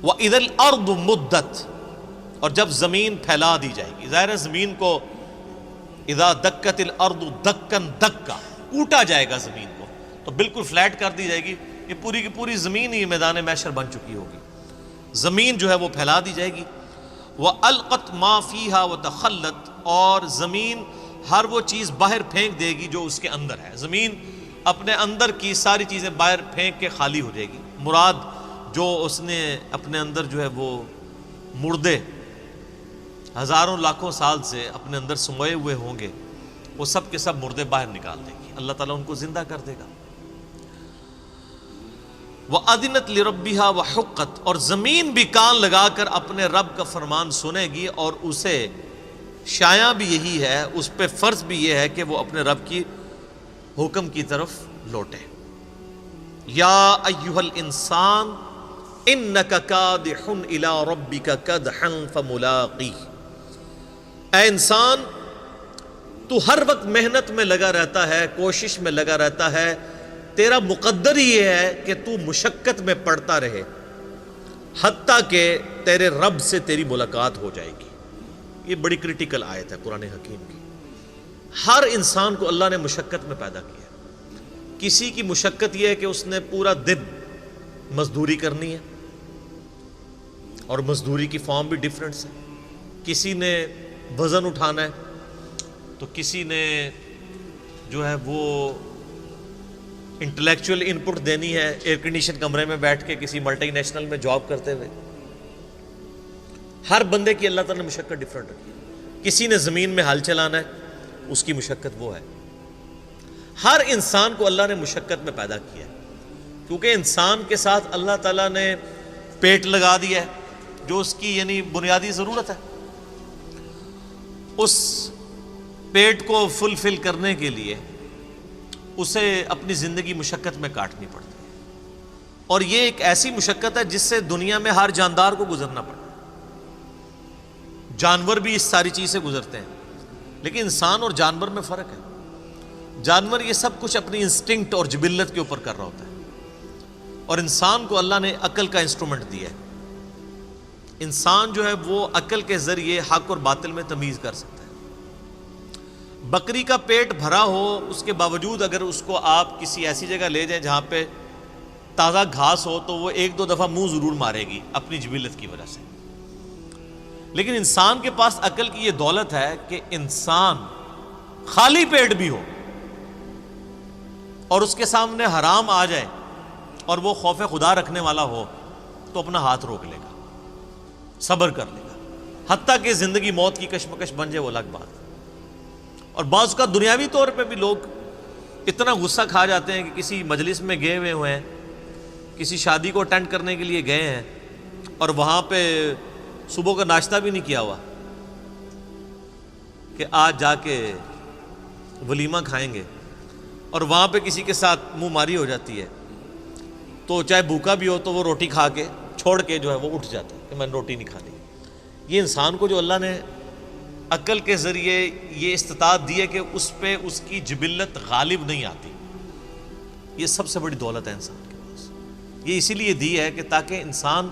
وَإِذَا الْأَرْضُ مُدَّتْ، اور جب زمین پھیلا دی جائے گی. ظاہر ہے زمین کو اذا دکت الارض دکن دکا، کوٹا جائے گا زمین کو، تو بالکل فلیٹ کر دی جائے گی. یہ پوری کی پوری زمین ہی میدان محشر بن چکی ہوگی. زمین جو ہے وہ پھیلا دی جائے گی. وَأَلْقَتْ مَا فِيهَا وَتَخَلَّتْ، اور زمین ہر وہ چیز باہر پھینک دے گی جو اس کے اندر ہے. زمین اپنے اندر کی ساری چیزیں باہر پھینک کے خالی ہو جائے گی. مراد جو اس نے اپنے اندر جو ہے وہ مردے ہزاروں لاکھوں سال سے اپنے اندر سموئے ہوئے ہوں گے، وہ سب کے سب مردے باہر نکال دے گی. اللہ تعالیٰ ان کو زندہ کر دے گا. وَأَذِنَتْ لِرَبِّهَا وَحُقَّتْ، اور زمین بھی کان لگا کر اپنے رب کا فرمان سنے گی، اور اسے شایع بھی یہی ہے، اس پہ فرض بھی یہ ہے کہ وہ اپنے رب کی حکم کی طرف لوٹے. یا ایھا الانسان انک کادح الی ربک کدحا فملاقیہ، اے انسان تو ہر وقت محنت میں لگا رہتا ہے، کوشش میں لگا رہتا ہے، تیرا مقدر یہ ہے کہ تو مشقت میں پڑتا رہے حتیٰ کہ تیرے رب سے تیری ملاقات ہو جائے گی. یہ بڑی کریٹیکل آیت ہے قرآن حکیم کی. ہر انسان کو اللہ نے مشقت میں پیدا کیا. کسی کی مشقت یہ ہے کہ اس نے پورا دن مزدوری کرنی ہے، اور مزدوری کی فارم بھی ڈیفرنٹس ہے. کسی نے وزن اٹھانا ہے، تو کسی نے جو ہے وہ انٹلیکچوئل ان پٹ دینی ہے ایئر کنڈیشن کمرے میں بیٹھ کے کسی ملٹی نیشنل میں جاب کرتے ہوئے. ہر بندے کی اللہ تعالیٰ نے مشقت ڈیفرنٹ رکھی ہے. کسی نے زمین میں ہل چلانا ہے، اس کی مشقت وہ ہے. ہر انسان کو اللہ نے مشقت میں پیدا کیا ہے، کیونکہ انسان کے ساتھ اللہ تعالیٰ نے پیٹ لگا دیا ہے جو اس کی یعنی بنیادی ضرورت ہے. اس پیٹ کو فلفل کرنے کے لیے اسے اپنی زندگی مشقت میں کاٹنی پڑتی ہے، اور یہ ایک ایسی مشقت ہے جس سے دنیا میں ہر جاندار کو گزرنا پڑتا ہے. جانور بھی اس ساری چیز سے گزرتے ہیں، لیکن انسان اور جانور میں فرق ہے. جانور یہ سب کچھ اپنی انسٹنکٹ اور جبلت کے اوپر کر رہا ہوتا ہے، اور انسان کو اللہ نے عقل کا انسٹرومنٹ دیا ہے. انسان جو ہے وہ عقل کے ذریعے حق اور باطل میں تمیز کر سکتا ہے. بکری کا پیٹ بھرا ہو، اس کے باوجود اگر اس کو آپ کسی ایسی جگہ لے جائیں جہاں پہ تازہ گھاس ہو، تو وہ ایک دو دفعہ منہ ضرور مارے گی اپنی جبلت کی وجہ سے. لیکن انسان کے پاس عقل کی یہ دولت ہے کہ انسان خالی پیٹ بھی ہو اور اس کے سامنے حرام آ جائے اور وہ خوف خدا رکھنے والا ہو، تو اپنا ہاتھ روک لے گا، صبر کر لے گا، حتیٰ کہ زندگی موت کی کشمکش بن جائے وہ الگ بات. اور بعض کا دنیاوی طور پہ بھی لوگ اتنا غصہ کھا جاتے ہیں کہ کسی مجلس میں گئے ہوئے ہیں، کسی شادی کو اٹینڈ کرنے کے لیے گئے ہیں، اور وہاں پہ صبح کا ناشتہ بھی نہیں کیا ہوا کہ آج جا کے ولیمہ کھائیں گے، اور وہاں پہ کسی کے ساتھ منہ ماری ہو جاتی ہے، تو چاہے بھوکا بھی ہو تو وہ روٹی کھا کے چھوڑ کے جو ہے وہ اٹھ جاتا ہے کہ میں نے روٹی نہیں کھانی. یہ انسان کو جو اللہ نے عقل کے ذریعے یہ استطاعت دی ہے کہ اس پہ اس کی جبلت غالب نہیں آتی، یہ سب سے بڑی دولت ہے انسان کے پاس. یہ اسی لیے دی ہے کہ تاکہ انسان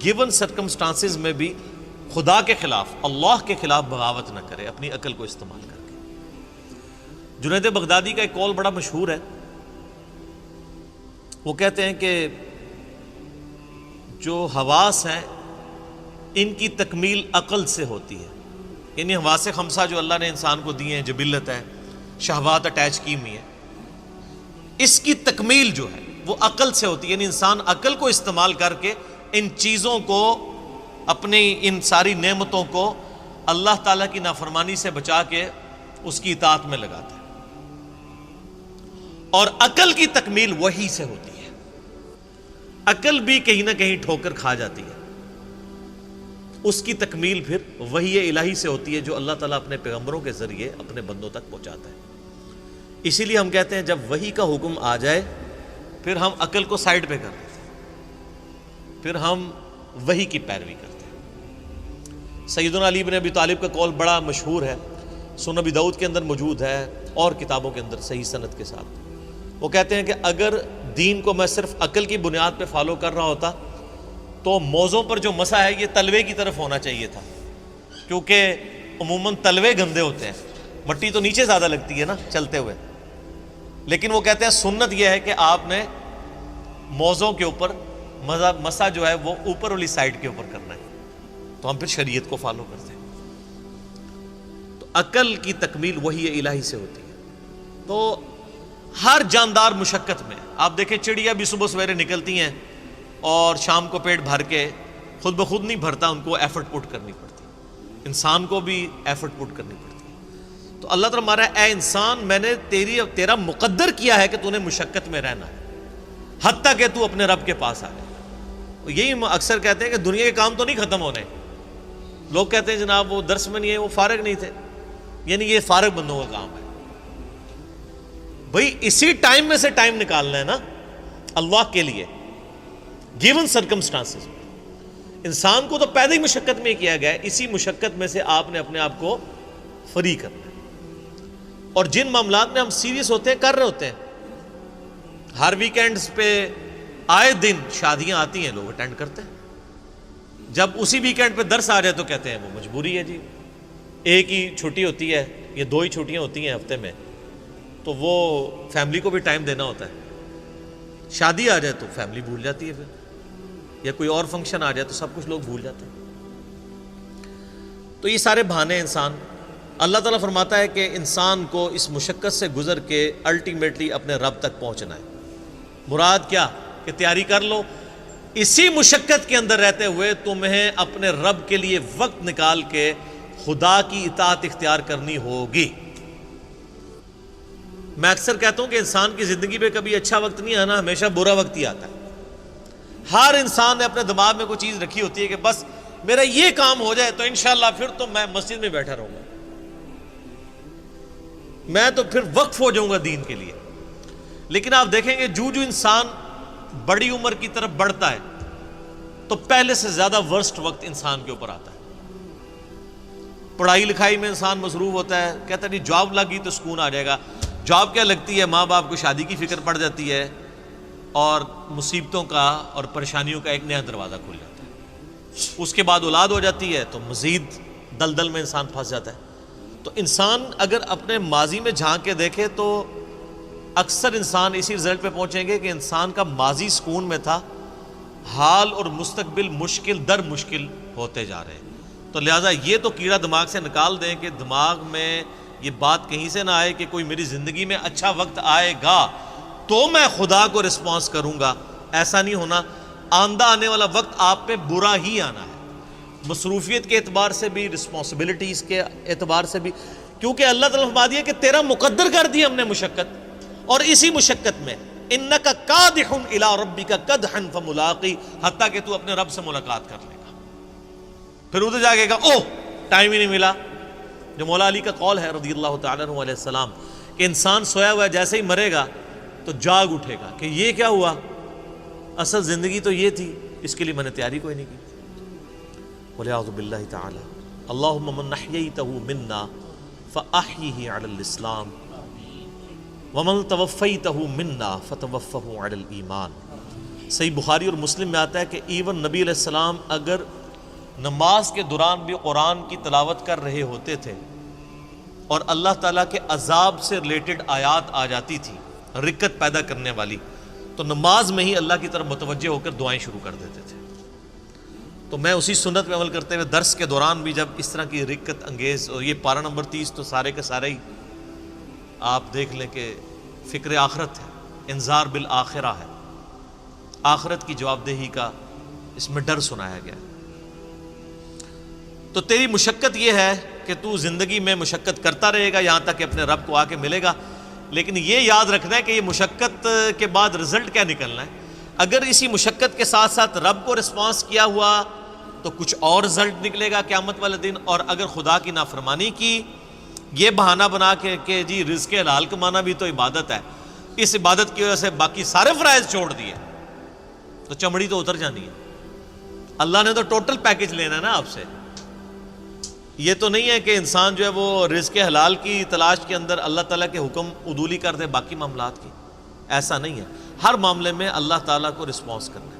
گیون سرکمسٹانسز میں بھی خدا کے خلاف، اللہ کے خلاف بغاوت نہ کرے اپنی عقل کو استعمال کر کے. جنید بغدادی کا ایک قول بڑا مشہور ہے. وہ کہتے ہیں کہ جو حواس ہیں ان کی تکمیل عقل سے ہوتی ہے. یعنی حواس خمسہ جو اللہ نے انسان کو دیے ہیں، جبلت ہے، شہوات اٹیچ کی ہوئی ہیں، اس کی تکمیل جو ہے وہ عقل سے ہوتی ہے. یعنی انسان عقل کو استعمال کر کے ان چیزوں کو، اپنی ان ساری نعمتوں کو اللہ تعالیٰ کی نافرمانی سے بچا کے اس کی اطاعت میں لگاتا ہے. اور عقل کی تکمیل وحی سے ہوتی ہے. عقل بھی کہیں نہ کہیں ٹھوکر کھا جاتی ہے، اس کی تکمیل پھر وحی الہی سے ہوتی ہے جو اللہ تعالیٰ اپنے پیغمبروں کے ذریعے اپنے بندوں تک پہنچاتا ہے. اسی لیے ہم کہتے ہیں جب وحی کا حکم آ جائے پھر ہم عقل کو سائڈ پہ کر دیتے ہیں، پھر ہم وحی کی پیروی کرتے ہیں. سیدنا علی بن ابی طالب کا قول بڑا مشہور ہے، سنن ابی داؤد کے اندر موجود ہے اور کتابوں کے اندر صحیح سند کے ساتھ. وہ کہتے ہیں کہ اگر دین کو میں صرف عقل کی بنیاد پہ فالو کر رہا ہوتا تو موزوں پر جو مسا ہے یہ تلوے کی طرف ہونا چاہیے تھا، کیونکہ عموماً تلوے گندے ہوتے ہیں، مٹی تو نیچے زیادہ لگتی ہے نا چلتے ہوئے، لیکن وہ کہتے ہیں سنت یہ ہے کہ آپ نے موزوں کے اوپر مسا جو ہے وہ اوپر والی سائڈ کے اوپر کرنا ہے، تو ہم پھر شریعت کو فالو کرتے ہیں۔ تو عقل کی تکمیل وہی الہی سے ہوتی ہے۔ تو ہر جاندار مشقت میں، آپ دیکھیں چڑیا بھی صبح سویرے نکلتی ہیں اور شام کو پیٹ بھر کے خود بخود نہیں بھرتا، ان کو ایفرٹ پٹ کرنی پڑتی، انسان کو بھی ایفرٹ پٹ کرنی پڑتی۔ تو اللہ تعالیٰ ہمارا اے انسان میں نے تیرا مقدر کیا ہے کہ تو نے مشقت میں رہنا ہے، حتیٰ کہ تو اپنے رب کے پاس آ جائے۔ یہی اکثر کہتے ہیں کہ دنیا کے کام تو نہیں ختم ہونے، لوگ کہتے ہیں جناب وہ درس میں نہیں ہے، وہ فارغ نہیں تھے، یعنی یہ فارغ بندوں کا کام ہے۔ بھئی اسی ٹائم میں سے ٹائم نکالنا ہے نا اللہ کے لیے، گیون سرکمسٹانسز میں۔ انسان کو تو پیدا ہی مشقت میں کیا گیا ہے، اسی مشقت میں سے آپ نے اپنے آپ کو فری کرنا ہے۔ اور جن معاملات میں ہم سیریس ہوتے ہیں کر رہے ہوتے ہیں، ہر ویکینڈز پہ آئے دن شادیاں آتی ہیں، لوگ اٹینڈ کرتے ہیں، جب اسی ویکینڈ پہ درس آ جائے تو کہتے ہیں وہ مجبوری ہے جی، ایک ہی چھٹی ہوتی ہے یا 2 ہی چھٹیاں ہوتی ہیں ہفتے میں، تو وہ فیملی کو بھی ٹائم دینا ہوتا ہے۔ شادی آ جائے تو فیملی بھول جاتی ہے، پھر یا کوئی اور فنکشن آ جائے تو سب کچھ لوگ بھول جاتے ہیں۔ تو یہ سارے بہانے انسان، اللہ تعالیٰ فرماتا ہے کہ انسان کو اس مشقت سے گزر کے الٹیمیٹلی اپنے رب تک پہنچنا ہے۔ مراد کیا کہ تیاری کر لو، اسی مشقت کے اندر رہتے ہوئے تمہیں اپنے رب کے لیے وقت نکال کے خدا کی اطاعت اختیار کرنی ہوگی۔ میں اکثر کہتا ہوں کہ انسان کی زندگی پہ کبھی اچھا وقت نہیں آنا، ہمیشہ برا وقت ہی آتا ہے۔ ہر انسان نے اپنے دماغ میں کوئی چیز رکھی ہوتی ہے کہ بس میرا یہ کام ہو جائے تو انشاءاللہ پھر تو میں مسجد میں بیٹھا رہوں گا، میں تو پھر وقف ہو جاؤں گا دین کے لیے۔ لیکن آپ دیکھیں گے جو انسان بڑی عمر کی طرف بڑھتا ہے تو پہلے سے زیادہ ورسٹ وقت انسان کے اوپر آتا ہے۔ پڑھائی لکھائی میں انسان مصروف ہوتا ہے، کہتا ہے نہیں جاب لگی تو سکون آ جائے گا، جاب کیا لگتی ہے، ماں باپ کو شادی کی فکر پڑ جاتی ہے اور مصیبتوں کا اور پریشانیوں کا ایک نیا دروازہ کھل جاتا ہے۔ اس کے بعد اولاد ہو جاتی ہے تو مزید دلدل میں انسان پھنس جاتا ہے۔ تو انسان اگر اپنے ماضی میں جھانک کے دیکھے تو اکثر انسان اسی رزلٹ پہ پہنچیں گے کہ انسان کا ماضی سکون میں تھا، حال اور مستقبل مشکل در مشکل ہوتے جا رہے ہیں۔ تو لہٰذا یہ تو کیڑا دماغ سے نکال دیں کہ دماغ میں یہ بات کہیں سے نہ آئے کہ کوئی میری زندگی میں اچھا وقت آئے گا تو میں خدا کو رسپانس کروں گا، ایسا نہیں ہونا۔ آندہ آنے والا وقت آپ پہ برا ہی آنا ہے، مصروفیت کے اعتبار سے بھی، رسپانسبلٹیز کے اعتبار سے بھی، کیونکہ اللہ تعالیٰ فرما دیا کہ تیرا مقدر کر دی ہم نے مشقت، اور اسی مشقت میں انک کادح الی ربک کدحا فملاقی، حتیٰ کہ تو اپنے رب سے ملاقات کر لے گا۔ پھر ادھر جا کے کہا اوہ ٹائم ہی نہیں ملا، جو مولا علی کا قول ہے رضی اللہ تعالیٰ عنہ علیہ السلام کہ انسان سویا ہوا ہے جیسے ہی مرے گا تو جاگ اٹھے گا کہ یہ کیا ہوا، اصل زندگی تو یہ تھی، اس کے لیے میں نے تیاری کوئی نہیں کی۔ وَلِعَوْذُ بِاللَّهِ تَعَالَى اللَّهُمَّ مَنْ أَحْيَيْتَهُ مِنَّا فَأَحْيِهِ عَلَى الْإِسْلَامِ وَمَنْ تَوَفَّيْتَهُ مِنَّا فَتَوَفَّهُ عَلَى الْإِيمَانِ۔ صحیح بخاری اور مسلم میں آتا ہے کہ ایون نبی علیہ السلام اگر نماز کے دوران بھی قرآن کی تلاوت کر رہے ہوتے تھے اور اللہ تعالیٰ کے عذاب سے ریلیٹڈ آیات آ جاتی تھی رکت پیدا کرنے والی، تو نماز میں ہی اللہ کی طرف متوجہ ہو کر دعائیں شروع کر دیتے تھے۔ تو میں اسی سنت میں عمل کرتے ہوئے درس کے دوران بھی جب اس طرح کی رکت انگیز، اور یہ پارہ نمبر 30 تو سارے کے سارے ہی آپ دیکھ لیں کہ فکر آخرت ہے، انذار بالآخرہ ہے، آخرت کی جواب دہی کا اس میں ڈر سنایا گیا۔ تو تیری مشقت یہ ہے کہ تو زندگی میں مشقت کرتا رہے گا یہاں تک کہ اپنے رب کو آ کے ملے گا، لیکن یہ یاد رکھنا ہے کہ یہ مشقت کے بعد رزلٹ کیا نکلنا ہے۔ اگر اسی مشقت کے ساتھ ساتھ رب کو رسپانس کیا ہوا تو کچھ اور رزلٹ نکلے گا قیامت والے دن، اور اگر خدا کی نافرمانی کی، یہ بہانہ بنا کے کہ جی رزق حلال کمانا بھی تو عبادت ہے، اس عبادت کی وجہ سے باقی سارے فرائض چھوڑ دیے، تو چمڑی تو اتر جانی ہے۔ اللہ نے تو ٹوٹل پیکج لینا ہے نا آپ سے۔ یہ تو نہیں ہے کہ انسان جو ہے وہ رزق حلال کی تلاش کے اندر اللہ تعالیٰ کے حکم عدولی کر دے باقی معاملات کی، ایسا نہیں ہے۔ ہر معاملے میں اللہ تعالیٰ کو رسپانس کرنا ہے۔